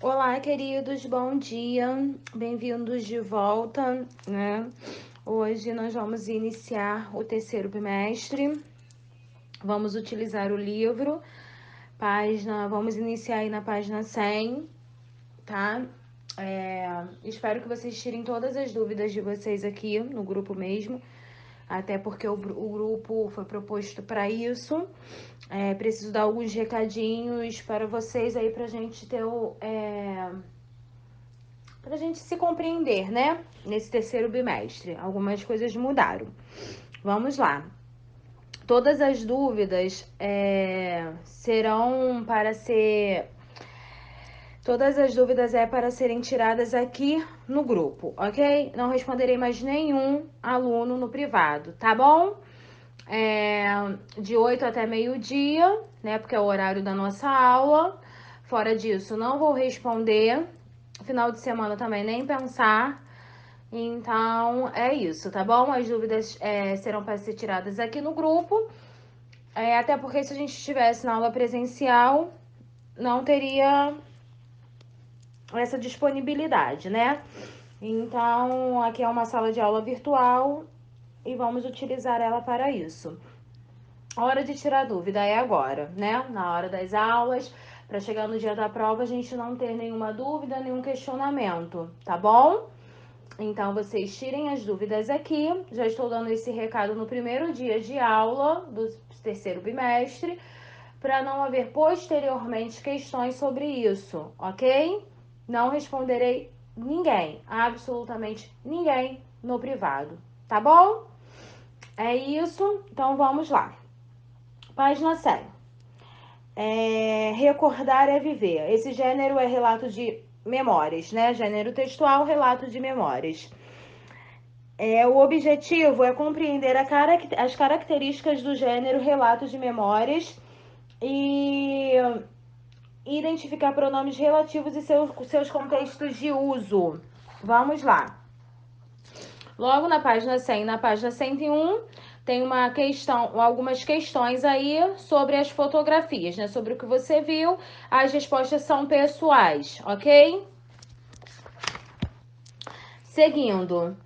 Olá, queridos, bom dia, bem-vindos de volta, né? Hoje nós vamos iniciar o terceiro bimestre, vamos utilizar o livro, vamos iniciar aí na página 100, tá? Espero que vocês tirem todas as dúvidas de vocês aqui no grupo mesmo, até porque o grupo foi proposto para isso. Preciso dar alguns recadinhos para vocês aí pra gente ter pra gente se compreender, né? Nesse terceiro bimestre. Algumas coisas mudaram. Vamos lá. Todas as dúvidas serão para ser. Todas as dúvidas para serem tiradas aqui no grupo, ok? Não responderei mais nenhum aluno no privado, tá bom? De 8 até meio-dia, né? Porque é o horário da nossa aula. Fora disso, não vou responder. Final de semana também nem pensar. Então, é isso, tá bom? As dúvidas serão para ser tiradas aqui no grupo. Até porque se a gente estivesse na aula presencial, não teria essa disponibilidade, né? Então, aqui é uma sala de aula virtual e vamos utilizar ela para isso. A hora de tirar dúvida é agora, né? Na hora das aulas, para chegar no dia da prova a gente não ter nenhuma dúvida, nenhum questionamento, tá bom? Então, vocês tirem as dúvidas aqui. Já estou dando esse recado no primeiro dia de aula do terceiro bimestre, para não haver posteriormente questões sobre isso, ok? Não responderei ninguém, absolutamente ninguém no privado, tá bom? É isso, então vamos lá. Página 100. Recordar é viver. Esse gênero é relato de memórias, né? Gênero textual, relato de memórias. O objetivo é compreender as características do gênero relatos de memórias e identificar pronomes relativos e seus contextos de uso. Vamos lá. Logo na página 100 e na página 101, tem algumas questões aí sobre as fotografias, né? Sobre o que você viu. As respostas são pessoais, ok? Seguindo.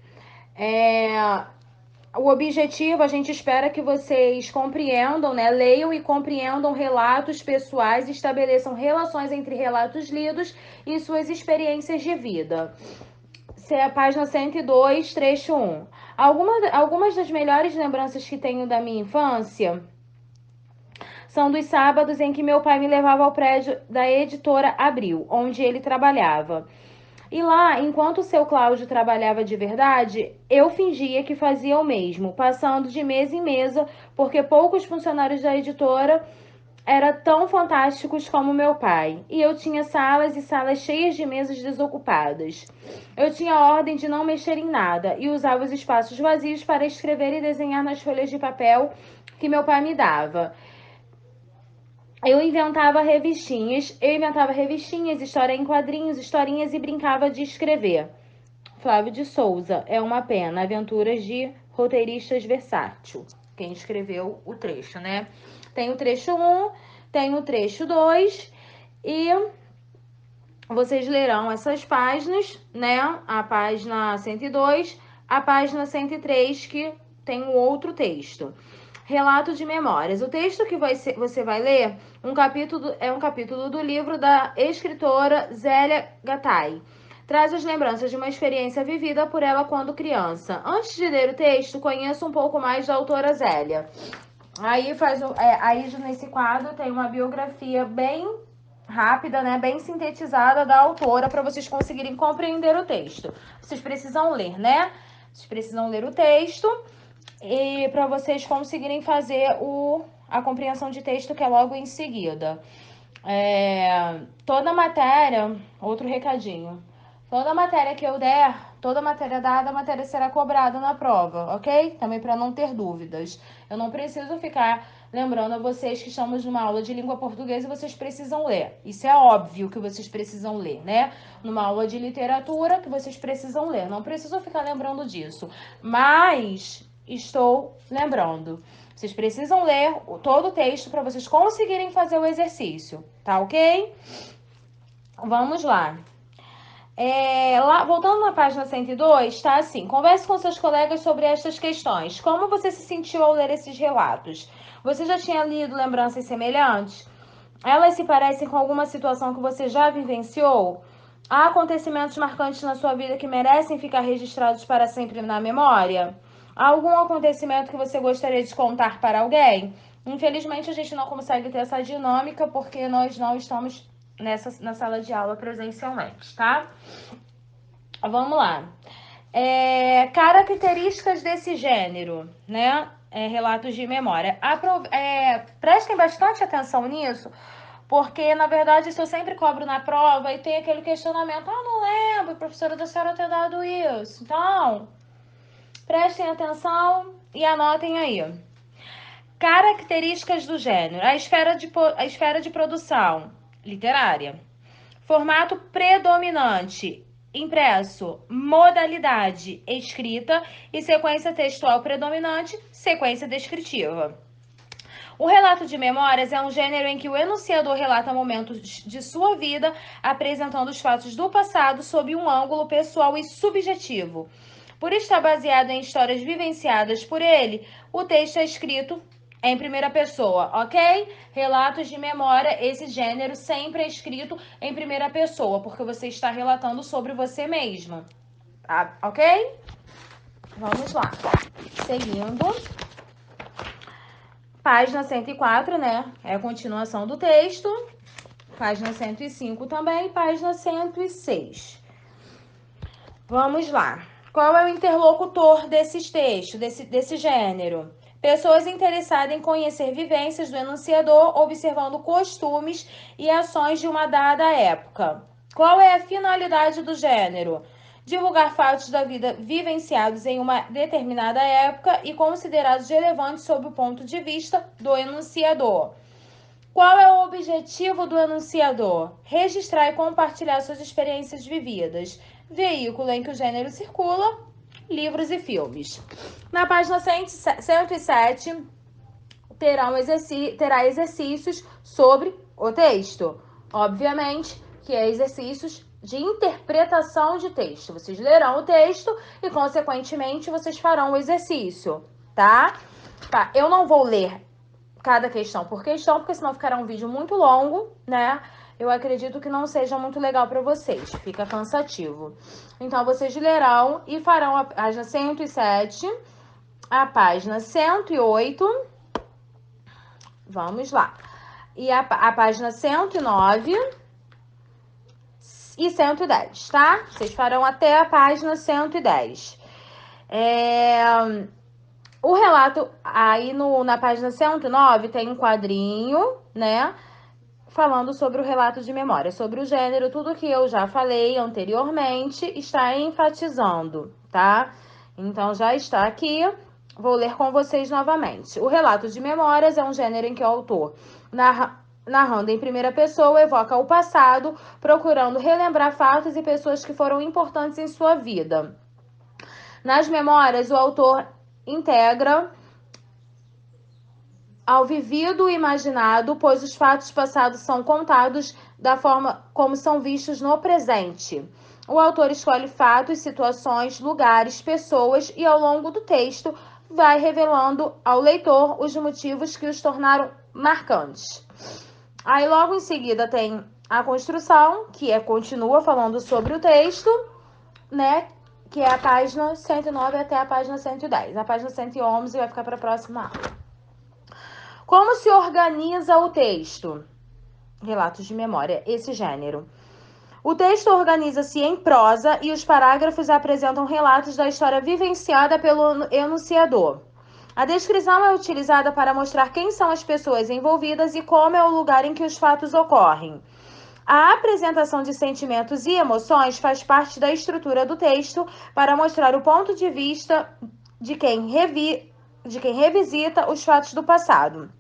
O objetivo, a gente espera que vocês compreendam, né? Leiam e compreendam relatos pessoais, estabeleçam relações entre relatos lidos e suas experiências de vida. A página 102, trecho 1. Algumas das melhores lembranças que tenho da minha infância são dos sábados em que meu pai me levava ao prédio da editora Abril, onde ele trabalhava. E lá, enquanto o seu Cláudio trabalhava de verdade, eu fingia que fazia o mesmo, passando de mesa em mesa, porque poucos funcionários da editora eram tão fantásticos como meu pai. E eu tinha salas e salas cheias de mesas desocupadas. Eu tinha ordem de não mexer em nada e usava os espaços vazios para escrever e desenhar nas folhas de papel que meu pai me dava. Eu inventava revistinhas, história em quadrinhos, historinhas e brincava de escrever. Flávio de Souza, é uma pena, Aventuras de Roteiristas Versátil. Quem escreveu o trecho, né? Tem o trecho 1, tem o trecho 2 e vocês lerão essas páginas, né? A página 102, a página 103, que tem um outro texto. Relato de memórias. O texto que você vai ler é um capítulo do livro da escritora Zélia Gattai. Traz as lembranças de uma experiência vivida por ela quando criança. Antes de ler o texto, conheça um pouco mais da autora Zélia. Aí nesse quadro tem uma biografia bem rápida, né, bem sintetizada da autora para vocês conseguirem compreender o texto. Vocês precisam ler, né? Vocês precisam ler o texto e para vocês conseguirem fazer a compreensão de texto que é logo em seguida. Toda matéria, outro recadinho. Toda matéria que eu der, toda matéria dada, a matéria será cobrada na prova, ok? Também para não ter dúvidas. Eu não preciso ficar lembrando a vocês que estamos numa aula de língua portuguesa e vocês precisam ler. Isso é óbvio que vocês precisam ler, né? Numa aula de literatura que vocês precisam ler. Não preciso ficar lembrando disso. Mas estou lembrando. Vocês precisam ler todo o texto para vocês conseguirem fazer o exercício, tá ok? Vamos lá. Voltando na página 102, tá assim: converse com seus colegas sobre estas questões. Como você se sentiu ao ler esses relatos? Você já tinha lido lembranças semelhantes? Elas se parecem com alguma situação que você já vivenciou? Há acontecimentos marcantes na sua vida que merecem ficar registrados para sempre na memória? Há algum acontecimento que você gostaria de contar para alguém? Infelizmente, a gente não consegue ter essa dinâmica porque nós não estamos na sala de aula presencialmente, tá? Vamos lá. Características desse gênero, né? Relatos de memória. Prestem bastante atenção nisso, porque, na verdade, isso eu sempre cobro na prova e tem aquele questionamento: ah, não lembro, professora da senhora ter dado isso. Então, prestem atenção e anotem aí. Características do gênero. A esfera de produção literária. Formato predominante, impresso, modalidade escrita e sequência textual predominante, sequência descritiva. O relato de memórias é um gênero em que o enunciador relata momentos de sua vida, apresentando os fatos do passado sob um ângulo pessoal e subjetivo. Por estar baseado em histórias vivenciadas por ele, o texto é escrito em primeira pessoa, ok? Relatos de memória, esse gênero sempre é escrito em primeira pessoa, porque você está relatando sobre você mesmo, tá? Ok? Vamos lá. Seguindo. Página 104, né? É a continuação do texto. Página 105 também. Página 106. Vamos lá. Qual é o interlocutor desses textos, desse gênero? Pessoas interessadas em conhecer vivências do enunciador, observando costumes e ações de uma dada época. Qual é a finalidade do gênero? Divulgar fatos da vida vivenciados em uma determinada época e considerados relevantes sob o ponto de vista do enunciador. Qual é o objetivo do enunciador? Registrar e compartilhar suas experiências vividas. Veículo em que o gênero circula, livros e filmes. Na página 107, terá exercícios sobre o texto. Obviamente que é exercícios de interpretação de texto. Vocês lerão o texto e, consequentemente, vocês farão o exercício, tá? Tá, eu não vou ler cada questão por questão, porque senão ficará um vídeo muito longo, né? Eu acredito que não seja muito legal para vocês, fica cansativo. Então, vocês lerão e farão a página 107, a página 108, vamos lá, e a página 109 e 110, tá? Vocês farão até a página 110. O relato, aí na página 109 tem um quadrinho, né? Falando sobre o relato de memória, sobre o gênero, tudo que eu já falei anteriormente está enfatizando, tá? Então já está aqui, vou ler com vocês novamente. O relato de memórias é um gênero em que o autor, narrando em primeira pessoa, evoca o passado, procurando relembrar fatos e pessoas que foram importantes em sua vida. Nas memórias, o autor integra ao vivido e imaginado, pois os fatos passados são contados da forma como são vistos no presente. O autor escolhe fatos, situações, lugares, pessoas e, ao longo do texto, vai revelando ao leitor os motivos que os tornaram marcantes. Aí, logo em seguida, tem a construção, que continua falando sobre o texto, né? Que é a página 109 até a página 110. A página 111 vai ficar para a próxima aula. Como se organiza o texto? Relatos de memória, esse gênero. O texto organiza-se em prosa e os parágrafos apresentam relatos da história vivenciada pelo enunciador. A descrição é utilizada para mostrar quem são as pessoas envolvidas e como é o lugar em que os fatos ocorrem. A apresentação de sentimentos e emoções faz parte da estrutura do texto para mostrar o ponto de vista de quem revisita os fatos do passado.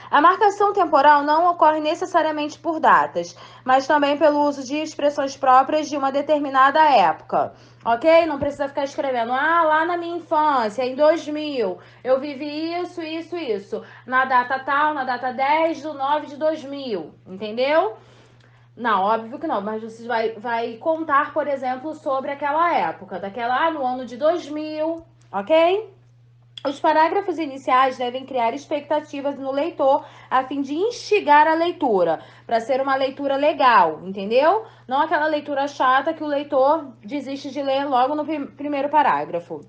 A marcação temporal não ocorre necessariamente por datas, mas também pelo uso de expressões próprias de uma determinada época, ok? Não precisa ficar escrevendo, lá na minha infância, em 2000, eu vivi isso, isso, isso. Na data tal, na data 10 de 9 de 2000, entendeu? Não, óbvio que não, mas você vai contar, por exemplo, sobre aquela época, no ano de 2000, ok? Os parágrafos iniciais devem criar expectativas no leitor a fim de instigar a leitura, para ser uma leitura legal, entendeu? Não aquela leitura chata que o leitor desiste de ler logo no primeiro parágrafo.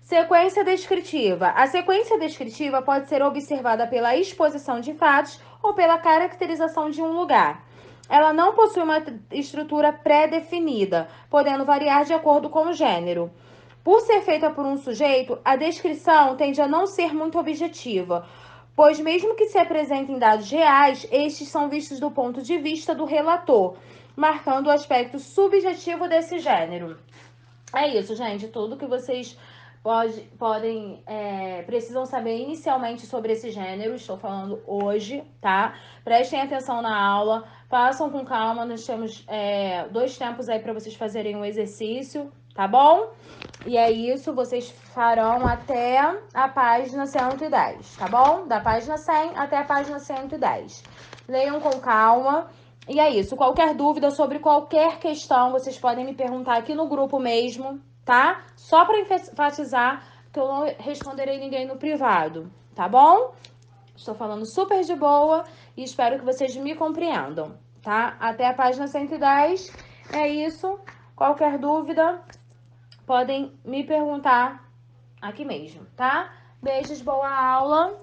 Sequência descritiva. A sequência descritiva pode ser observada pela exposição de fatos ou pela caracterização de um lugar. Ela não possui uma estrutura pré-definida, podendo variar de acordo com o gênero. Por ser feita por um sujeito, a descrição tende a não ser muito objetiva, pois mesmo que se apresentem dados reais, estes são vistos do ponto de vista do relator, marcando o aspecto subjetivo desse gênero. É isso, gente. Tudo que vocês precisam saber inicialmente sobre esse gênero, estou falando hoje, tá? Prestem atenção na aula, façam com calma. Nós temos 2 tempos aí para vocês fazerem um exercício, tá bom? E é isso, vocês farão até a página 110, tá bom? Da página 100 até a página 110. Leiam com calma. E é isso. Qualquer dúvida sobre qualquer questão, vocês podem me perguntar aqui no grupo mesmo, tá? Só para enfatizar que eu não responderei ninguém no privado, tá bom? Estou falando super de boa e espero que vocês me compreendam, tá? Até a página 110. É isso. Qualquer dúvida, podem me perguntar aqui mesmo, tá? Beijos, boa aula.